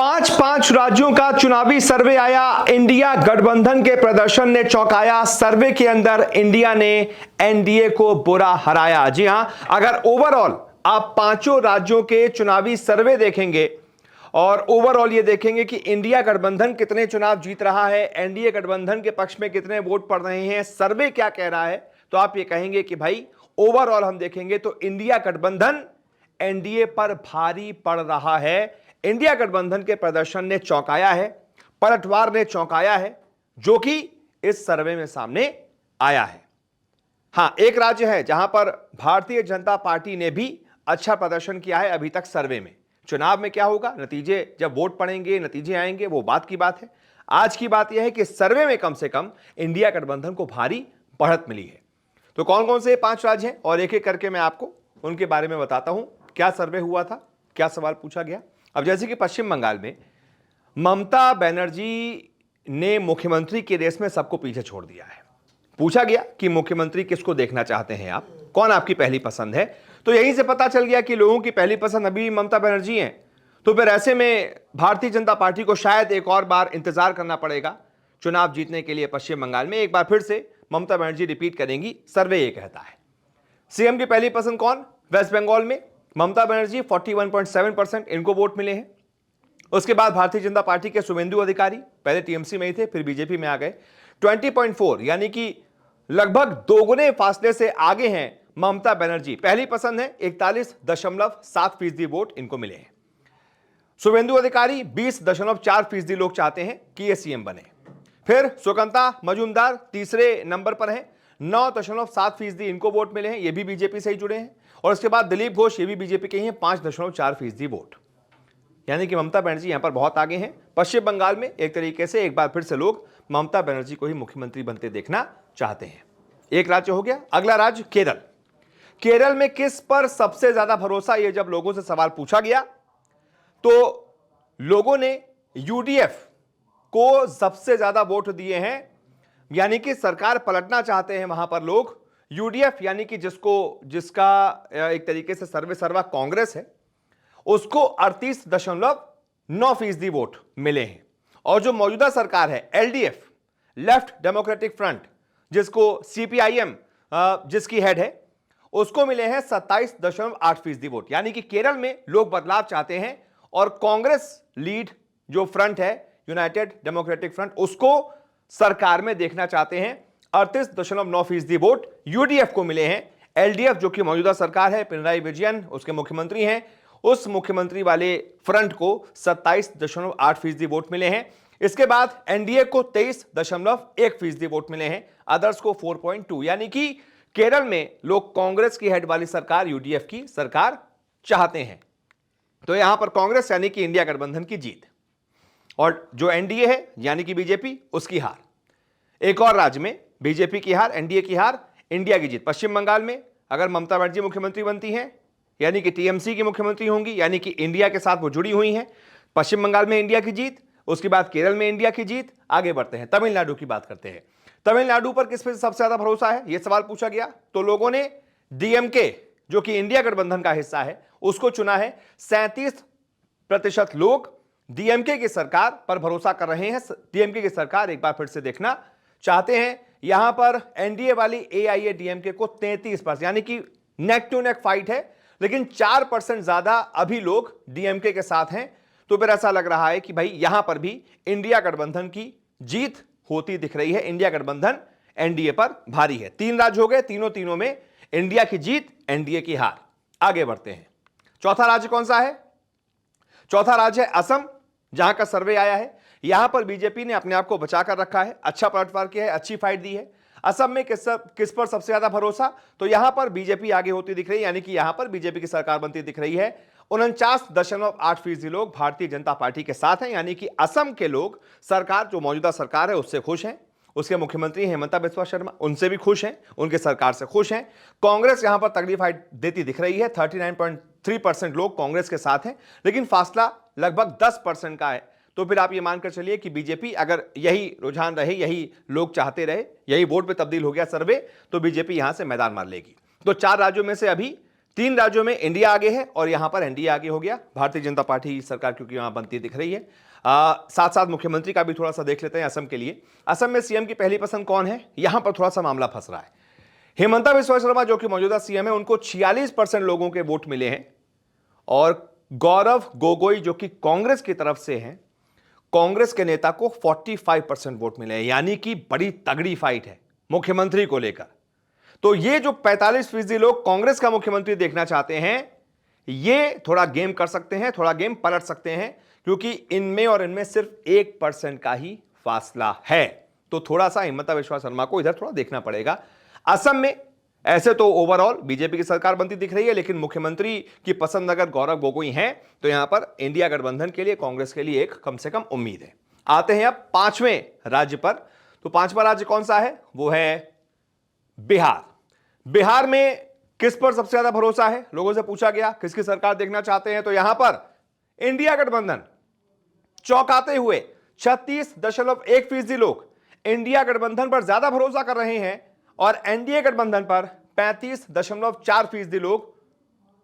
पांच पांच राज्यों का चुनावी सर्वे आया। इंडिया गठबंधन के प्रदर्शन ने चौंकाया। सर्वे के अंदर इंडिया ने एनडीए को बुरा हराया। जी हां, अगर ओवरऑल आप पांचों राज्यों के चुनावी सर्वे देखेंगे और ओवरऑल ये देखेंगे कि इंडिया गठबंधन कितने चुनाव जीत रहा है, एनडीए गठबंधन के पक्ष में कितने वोट पड़ रहे हैं, सर्वे क्या कह रहा है, तो आप ये कहेंगे कि भाई ओवरऑल हम देखेंगे तो इंडिया गठबंधन एनडीए पर भारी पड़ रहा है। इंडिया गठबंधन के प्रदर्शन ने चौंकाया है, पलटवार ने चौंकाया है, जो कि इस सर्वे में सामने आया है। हां, एक राज्य है जहां पर भारतीय जनता पार्टी ने भी अच्छा प्रदर्शन किया है अभी तक सर्वे में। चुनाव में क्या होगा, नतीजे जब वोट पड़ेंगे, नतीजे आएंगे, वो बात की बात है। आज की बात यह है कि सर्वे में कम से कम इंडिया गठबंधन को भारी बढ़त मिली है। तो कौन कौन से 5 राज्य हैं और एक एक करके मैं आपको उनके बारे में बताता हूं। क्या सर्वे हुआ था, क्या सवाल पूछा गया। अब जैसे कि पश्चिम बंगाल में ममता बनर्जी ने मुख्यमंत्री के रेस में सबको पीछे छोड़ दिया है। पूछा गया कि मुख्यमंत्री किसको देखना चाहते हैं आप, कौन आपकी पहली पसंद है, तो यहीं से पता चल गया कि लोगों की पहली पसंद अभी ममता बनर्जी है। तो फिर ऐसे में भारतीय जनता पार्टी को शायद एक और बार इंतजार करना पड़ेगा चुनाव जीतने के लिए। पश्चिम बंगाल में एक बार फिर से ममता बनर्जी रिपीट करेंगी, सर्वे ये कहता है। सीएम की पहली पसंद कौन, वेस्ट बंगाल में ममता बनर्जी 41.7% इनको वोट मिले हैं। उसके बाद भारतीय जनता पार्टी के शुभेंदु अधिकारी, पहले टीएमसी में ही थे फिर बीजेपी में आ गए, 20.4 यानी कि लगभग दोगुने फासले से आगे हैं ममता बनर्जी। पहली पसंद है, 41.7% वोट इनको मिले हैं। शुभेंदु अधिकारी 20.4% लोग चाहते हैं कि ये सीएम बने। फिर सुकंता मजूमदार तीसरे नंबर पर है, 9.7% इनको वोट मिले हैं, ये भी बीजेपी से ही जुड़े हैं। और उसके बाद दिलीप घोष, ये भी बीजेपी के ही हैं, 5.4% वोट, यानी कि ममता बनर्जी यहां पर बहुत आगे हैं। पश्चिम बंगाल में एक तरीके से एक बार फिर से लोग ममता बनर्जी को ही मुख्यमंत्री बनते देखना चाहते हैं। एक राज्य हो गया। अगला राज्य केरल। केरल में किस पर सबसे ज्यादा भरोसा, ये जब लोगों से सवाल पूछा गया तो लोगों ने यूडीएफ को सबसे ज्यादा वोट दिए हैं, यानी कि सरकार पलटना चाहते हैं वहां पर लोग। यूडीएफ यानी कि जिसका एक तरीके से सर्वे सर्वा कांग्रेस है, उसको 38.9% वोट मिले हैं। और जो मौजूदा सरकार है एलडीएफ, लेफ्ट डेमोक्रेटिक फ्रंट, जिसको सीपीआईएम जिसकी हेड है, उसको मिले हैं 27.8% वोट। यानी कि केरल में लोग बदलाव चाहते हैं और कांग्रेस लीड जो फ्रंट है, यूनाइटेड डेमोक्रेटिक फ्रंट, उसको सरकार में देखना चाहते हैं। 38.9% वोट यूडीएफ को मिले हैं। एलडीएफ जो कि मौजूदा सरकार है, पिनराई विजयन उसके मुख्यमंत्री हैं, उस मुख्यमंत्री वाले फ्रंट को 27.8% वोट मिले हैं। इसके बाद एनडीए को 23.1% वोट मिले हैं, अदर्स को 4.2, यानी कि केरल में लोग कांग्रेस की हेड वाली सरकार, यूडीएफ की सरकार चाहते हैं। तो यहां पर कांग्रेस यानी कि इंडिया गठबंधन की जीत और जो एनडीए है यानी कि बीजेपी, उसकी हार। एक और राज्य में बीजेपी की हार, एनडीए की हार, इंडिया की जीत। पश्चिम बंगाल में अगर ममता बनर्जी मुख्यमंत्री बनती हैं, यानी कि टीएमसी की मुख्यमंत्री होंगी, यानी कि इंडिया के साथ वो जुड़ी हुई हैं। पश्चिम बंगाल में इंडिया की जीत, उसके बाद केरल में इंडिया की जीत। आगे बढ़ते हैं, तमिलनाडु की बात करते हैं। तमिलनाडु पर किस पे सबसे ज्यादा भरोसा है, यह सवाल पूछा गया। तो लोगों ने डीएमके जो कि इंडिया गठबंधन का हिस्सा है उसको चुना है। 37% लोग डीएमके की सरकार पर भरोसा कर रहे हैं। डीएमके की सरकार एक बार फिर से देखना चाहते हैं। यहां पर एनडीए वाली एआईएडीएमके को 33%, यानी कि नेक टू नेक फाइट है, लेकिन 4% ज्यादा अभी लोग डीएमके के साथ हैं। तो फिर ऐसा लग रहा है कि भाई यहां पर भी इंडिया गठबंधन की जीत होती दिख रही है। इंडिया गठबंधन एनडीए पर भारी है। 3 राज्य हो गए, तीनों में इंडिया की जीत, एनडीए की हार। आगे बढ़ते हैं। चौथा राज्य कौन सा है, चौथा राज्य है असम, जहां का सर्वे आया है। यहां पर बीजेपी ने अपने आप को बचाकर रखा है, अच्छा पलटवार किया है, अच्छी फाइट दी है। असम में किस पर सबसे ज्यादा भरोसा, तो यहां पर बीजेपी आगे होती दिख रही है, यानी कि यहां पर बीजेपी की सरकार बनती दिख रही है। 49.8% लोग भारतीय जनता पार्टी के साथ हैं, यानी कि असम के लोग सरकार, जो मौजूदा सरकार है उससे खुश हैं। उसके मुख्यमंत्री हेमंता बिस्वा शर्मा, उनसे भी खुश हैं, उनके सरकार से खुश हैं। कांग्रेस यहां पर तगड़ी फाइट देती दिख रही है, 39.3% लोग कांग्रेस के साथ हैं, लेकिन फासला लगभग 10% का है। तो फिर आप ये मानकर चलिए कि बीजेपी, अगर यही रुझान रहे, यही लोग चाहते रहे, यही वोट पे तब्दील हो गया सर्वे, तो बीजेपी यहां से मैदान मार लेगी। तो 4 राज्यों में से अभी 3 राज्यों में इंडिया आगे है और यहां पर एनडीए आगे हो गया। भारतीय जनता पार्टी सरकार क्योंकि यहां बनती दिख रही है। साथ साथ मुख्यमंत्री का भी थोड़ा सा देख लेते हैं असम के लिए। असम में सीएम की पहली पसंद कौन है, यहां पर थोड़ा सा मामला फंस रहा है। हेमंता बिस्वा शर्मा जो कि मौजूदा सीएम है, उनको 46% लोगों के वोट मिले हैं और गौरव गोगोई जो कि कांग्रेस की तरफ से हैं, कांग्रेस के नेता को 45% वोट मिले हैं। यानी कि बड़ी तगड़ी फाइट है मुख्यमंत्री को लेकर। तो ये जो 45% लोग कांग्रेस का मुख्यमंत्री देखना चाहते हैं, ये थोड़ा गेम कर सकते हैं, थोड़ा गेम पलट सकते हैं, क्योंकि इनमें और इनमें सिर्फ 1% का ही फासला है। तो थोड़ा सा हेमंता बिस्वा शर्मा को इधर थोड़ा देखना पड़ेगा। असम में ऐसे तो ओवरऑल बीजेपी की सरकार बनती दिख रही है, लेकिन मुख्यमंत्री की पसंद अगर गौरव गोगोई हैं तो यहां पर इंडिया गठबंधन के लिए, कांग्रेस के लिए एक कम से कम उम्मीद है। आते हैं अब 5वें राज्य पर। तो 5वां राज्य कौन सा है, वो है बिहार। बिहार में किस पर सबसे ज्यादा भरोसा है, लोगों से पूछा गया किसकी सरकार देखना चाहते हैं, तो यहां पर इंडिया गठबंधन चौंकाते हुए 36.1% लोग इंडिया गठबंधन पर ज्यादा भरोसा कर रहे हैं और एनडीए गठबंधन पर 35.4% लोग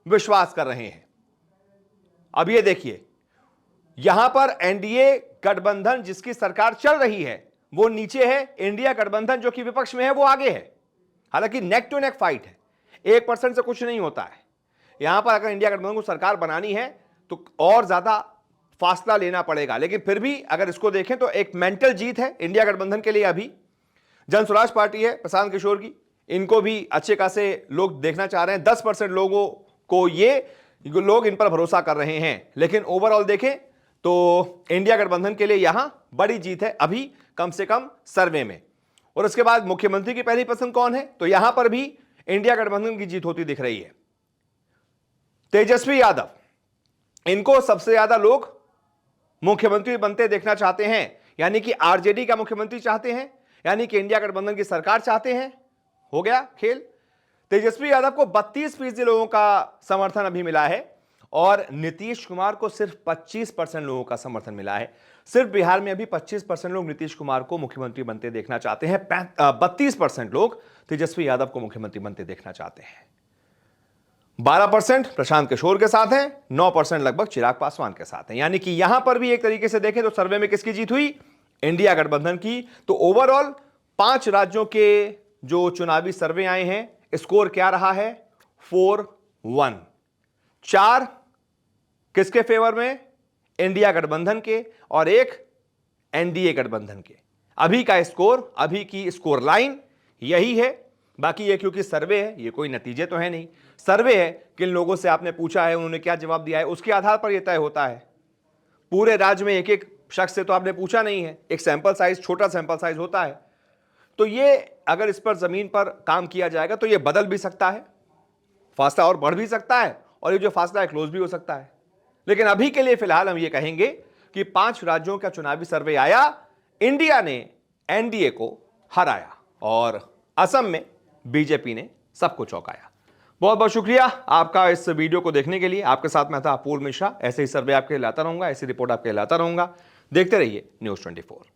विश्वास कर रहे हैं। अब ये देखिए, यहां पर एनडीए गठबंधन जिसकी सरकार चल रही है वो नीचे है, इंडिया गठबंधन जो कि विपक्ष में है वो आगे है। हालांकि नेक टू नेक फाइट है, 1% से कुछ नहीं होता है। यहां पर अगर इंडिया गठबंधन को सरकार बनानी है तो और ज्यादा फासला लेना पड़ेगा, लेकिन फिर भी अगर इसको देखें तो एक मेंटल जीत है इंडिया गठबंधन के लिए। अभी जन स्वराज पार्टी है प्रशांत किशोर की, इनको भी अच्छे खासे लोग देखना चाह रहे हैं। 10% लोगों को ये लोग इन पर भरोसा कर रहे हैं, लेकिन ओवरऑल देखें तो इंडिया गठबंधन के लिए यहां बड़ी जीत है अभी, कम से कम सर्वे में। और उसके बाद मुख्यमंत्री की पहली पसंद कौन है, तो यहां पर भी इंडिया गठबंधन की जीत होती दिख रही है। तेजस्वी यादव, इनको सबसे ज्यादा लोग मुख्यमंत्री बनते देखना चाहते हैं, यानी कि आरजेडी का मुख्यमंत्री चाहते हैं, यानी कि इंडिया गठबंधन की सरकार चाहते हैं। हो गया खेल। तेजस्वी यादव को 32% लोगों का समर्थन अभी मिला है और नीतीश कुमार को सिर्फ 25% लोगों का समर्थन मिला है। सिर्फ बिहार में अभी 25% लोग नीतीश कुमार को मुख्यमंत्री बनते देखना चाहते हैं, 32% लोग तेजस्वी यादव को मुख्यमंत्री बनते देखना चाहते हैं। 12% प्रशांत किशोर के साथ हैं, 9% लगभग चिराग पासवान के साथ हैं। यानी कि यहां पर भी एक तरीके से देखें तो सर्वे में किसकी जीत हुई, इंडिया गठबंधन की। तो ओवरऑल 5 राज्यों के जो चुनावी सर्वे आए हैं, स्कोर क्या रहा है, 4-1। 4 किसके फेवर में, इंडिया गठबंधन के, और 1 एनडीए गठबंधन के। अभी का स्कोर, अभी की स्कोर लाइन यही है। बाकी ये क्योंकि सर्वे है, ये कोई नतीजे तो है नहीं, सर्वे है, किन लोगों से आपने पूछा है, उन्होंने क्या जवाब दिया है, उसके आधार पर यह तय होता है। पूरे राज्य में एक एक शख्स से तो आपने पूछा नहीं है, एक सैंपल साइज, छोटा सैंपल साइज होता है। तो ये अगर इस पर जमीन पर काम किया जाएगा तो ये बदल भी सकता है, फासला और बढ़ भी सकता है, और ये जो फासला है क्लोज भी हो सकता है। लेकिन अभी के लिए फिलहाल हम ये कहेंगे कि 5 राज्यों का चुनावी सर्वे आया, इंडिया ने एनडीए को हराया और असम में बीजेपी ने सबको चौंकाया। बहुत बहुत शुक्रिया आपका इस वीडियो को देखने के लिए। आपके साथ मैं था अपूर्व मिश्रा। ऐसे ही सर्वे आपके लाता रहूंगा, ऐसी रिपोर्ट आपके लाता रहूंगा। देखते रहिए News 24।